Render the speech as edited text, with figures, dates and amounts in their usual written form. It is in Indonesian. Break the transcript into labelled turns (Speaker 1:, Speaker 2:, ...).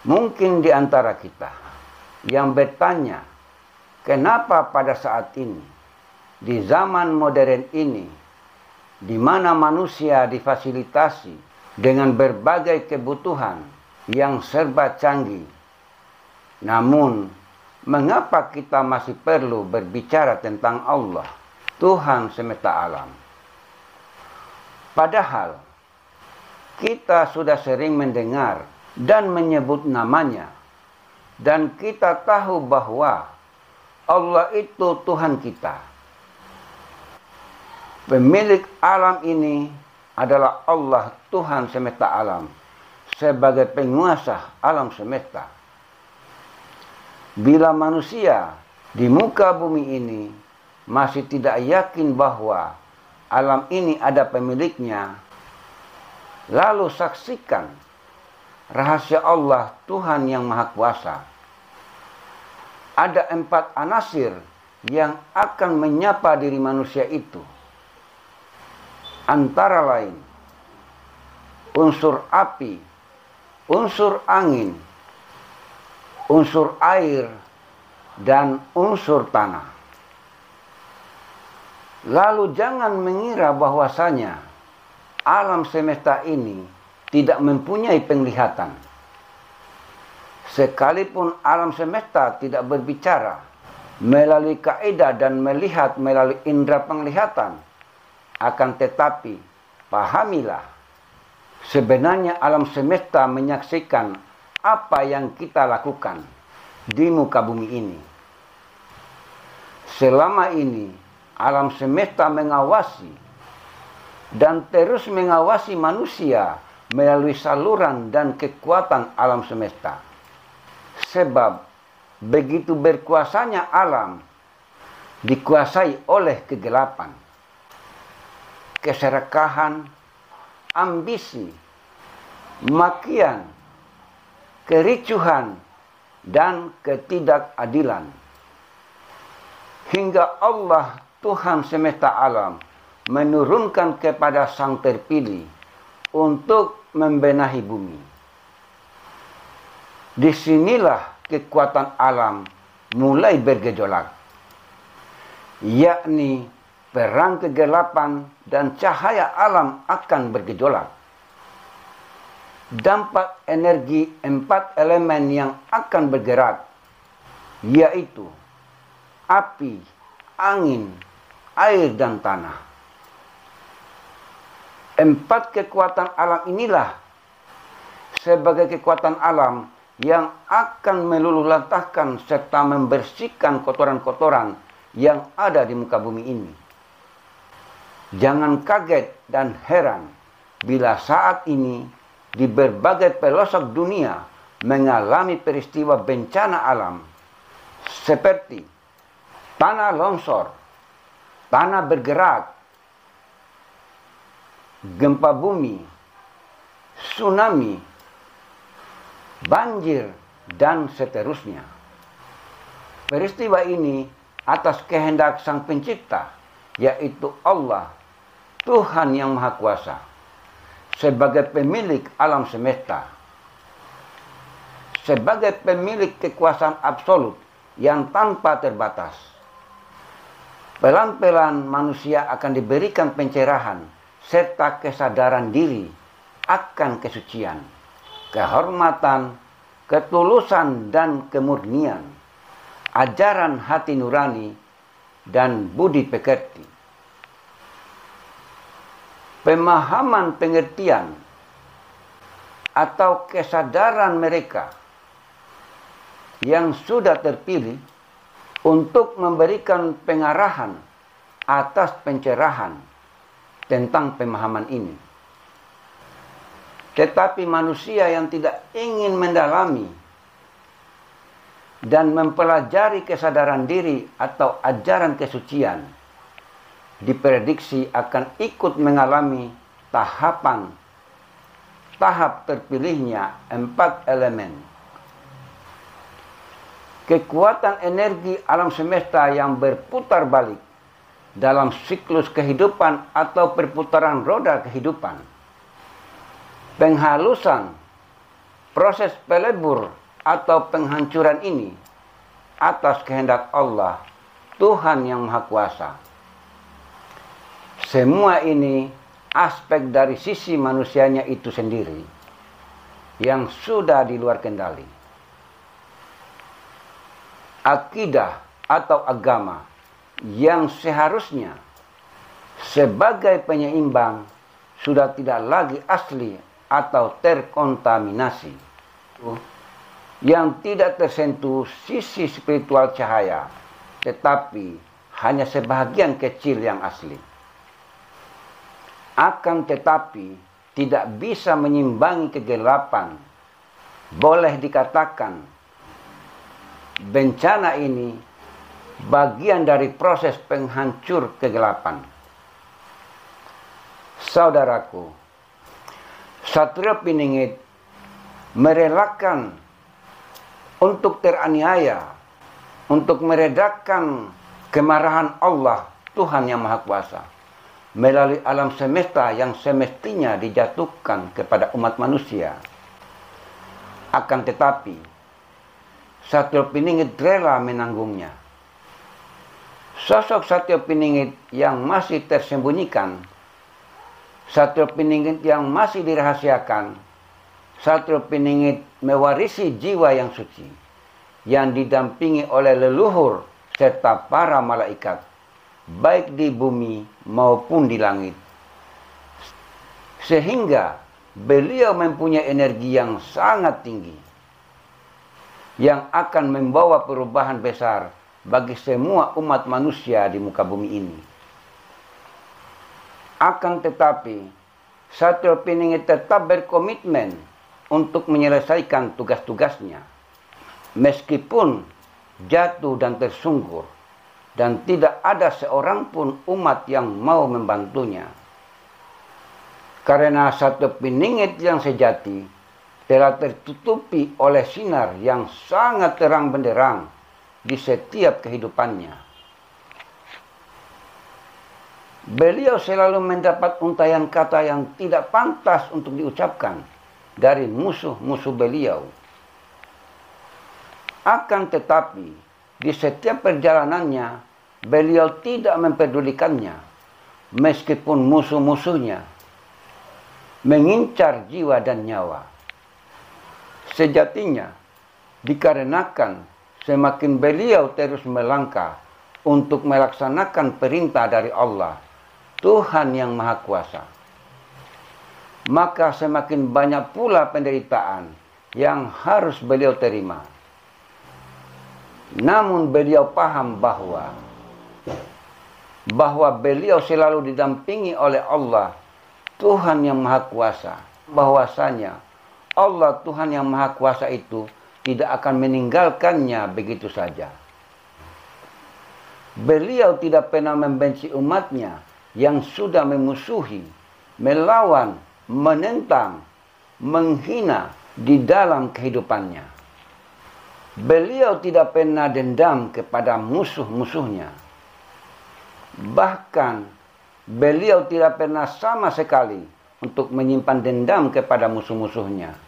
Speaker 1: Mungkin di antara kita yang bertanya, kenapa pada saat ini, di zaman modern ini, di mana manusia difasilitasi dengan berbagai kebutuhan yang serba canggih, namun mengapa kita masih perlu berbicara tentang Allah, Tuhan semesta alam? Padahal kita sudah sering mendengar dan menyebut namanya, dan kita tahu bahwa Allah itu Tuhan kita. Pemilik alam ini adalah Allah, Tuhan semesta alam, sebagai penguasa alam semesta. Bila manusia di muka bumi ini masih tidak yakin bahwa alam ini ada pemiliknya, lalu saksikan rahasia Allah, Tuhan yang Maha Kuasa. Ada 4 anasir yang akan menyapa diri manusia itu. Antara lain, unsur api, unsur angin, unsur air, dan unsur tanah. Lalu jangan mengira bahwasanya alam semesta ini tidak mempunyai penglihatan. Sekalipun alam semesta tidak berbicara melalui kaidah dan melihat melalui indera penglihatan, akan tetapi pahamilah, sebenarnya alam semesta menyaksikan apa yang kita lakukan di muka bumi ini. Selama ini alam semesta mengawasi dan terus mengawasi manusia melalui saluran dan kekuatan alam semesta. Sebab begitu berkuasanya alam dikuasai oleh kegelapan, keserakahan, ambisi, makian, kericuhan, dan ketidakadilan. Hingga Allah, Tuhan semesta alam, menurunkan kepada Sang Terpilih untuk membenahi bumi. Disinilah kekuatan alam mulai bergejolak, yakni perang kegelapan dan cahaya alam akan bergejolak. Dampak energi 4 elemen yang akan bergerak, yaitu api, angin, air, dan tanah. 4 kekuatan alam inilah sebagai kekuatan alam yang akan meluluhlantahkan serta membersihkan kotoran-kotoran yang ada di muka bumi ini. Jangan kaget dan heran bila saat ini di berbagai pelosok dunia mengalami peristiwa bencana alam seperti tanah longsor, tanah bergerak, gempa bumi, tsunami, banjir, dan seterusnya. Peristiwa ini atas kehendak Sang Pencipta, yaitu Allah, Tuhan yang Maha Kuasa, sebagai pemilik alam semesta, sebagai pemilik kekuasaan absolut yang tanpa terbatas. Pelan-pelan manusia akan diberikan pencerahan serta kesadaran diri akan kesucian, kehormatan, ketulusan, dan kemurnian, ajaran hati nurani, dan budi pekerti. Pemahaman pengertian atau kesadaran mereka yang sudah terpilih untuk memberikan pengarahan atas pencerahan tentang pemahaman ini. Tetapi manusia yang tidak ingin mendalami dan mempelajari kesadaran diri atau ajaran kesucian, diprediksi akan ikut mengalami tahap terpilihnya 4 elemen. Kekuatan energi alam semesta yang berputar balik dalam siklus kehidupan atau perputaran roda kehidupan. Penghalusan proses pelebur atau penghancuran ini atas kehendak Allah, Tuhan yang Maha Kuasa. Semua ini aspek dari sisi manusianya itu sendiri yang sudah di luar kendali. Akidah atau agama yang seharusnya sebagai penyeimbang sudah tidak lagi asli atau terkontaminasi, yang tidak tersentuh sisi spiritual cahaya, tetapi hanya sebahagian kecil yang asli. Akan tetapi tidak bisa menyimbangi kegelapan. Boleh dikatakan bencana ini bagian dari proses penghancur kegelapan. Saudaraku, Satrio Piningit merelakan untuk teraniaya, untuk meredakan kemarahan Allah, Tuhan yang Maha Kuasa, melalui alam semesta yang semestinya dijatuhkan kepada umat manusia. Akan tetapi, Satrio Piningit rela menanggungnya. Sosok Satrio Piningit yang masih tersembunyikan, Satrio Piningit yang masih dirahasiakan, Satrio Piningit mewarisi jiwa yang suci, yang didampingi oleh leluhur serta para malaikat, baik di bumi maupun di langit. Sehingga beliau mempunyai energi yang sangat tinggi, yang akan membawa perubahan besar bagi semua umat manusia di muka bumi ini. Akan tetapi, Satrio Piningit tetap berkomitmen untuk menyelesaikan tugas-tugasnya, meskipun jatuh dan tersungkur, dan tidak ada seorang pun umat yang mau membantunya. Karena Satrio Piningit yang sejati telah tertutupi oleh sinar yang sangat terang benderang di setiap kehidupannya. Beliau selalu mendapat untayan kata yang tidak pantas untuk diucapkan dari musuh-musuh beliau. Akan tetapi, di setiap perjalanannya, beliau tidak mempedulikannya, meskipun musuh-musuhnya mengincar jiwa dan nyawa. Sejatinya, dikarenakan semakin beliau terus melangkah untuk melaksanakan perintah dari Allah, Tuhan yang Maha Kuasa, maka semakin banyak pula penderitaan yang harus beliau terima. Namun beliau paham bahwa beliau selalu didampingi oleh Allah, Tuhan yang Maha Kuasa, bahwasanya Allah Tuhan yang Maha Kuasa itu tidak akan meninggalkannya begitu saja. Beliau tidak pernah membenci umatnya yang sudah memusuhi, melawan, menentang, menghina di dalam kehidupannya. Beliau tidak pernah dendam kepada musuh-musuhnya. Bahkan beliau tidak pernah sama sekali untuk menyimpan dendam kepada musuh-musuhnya.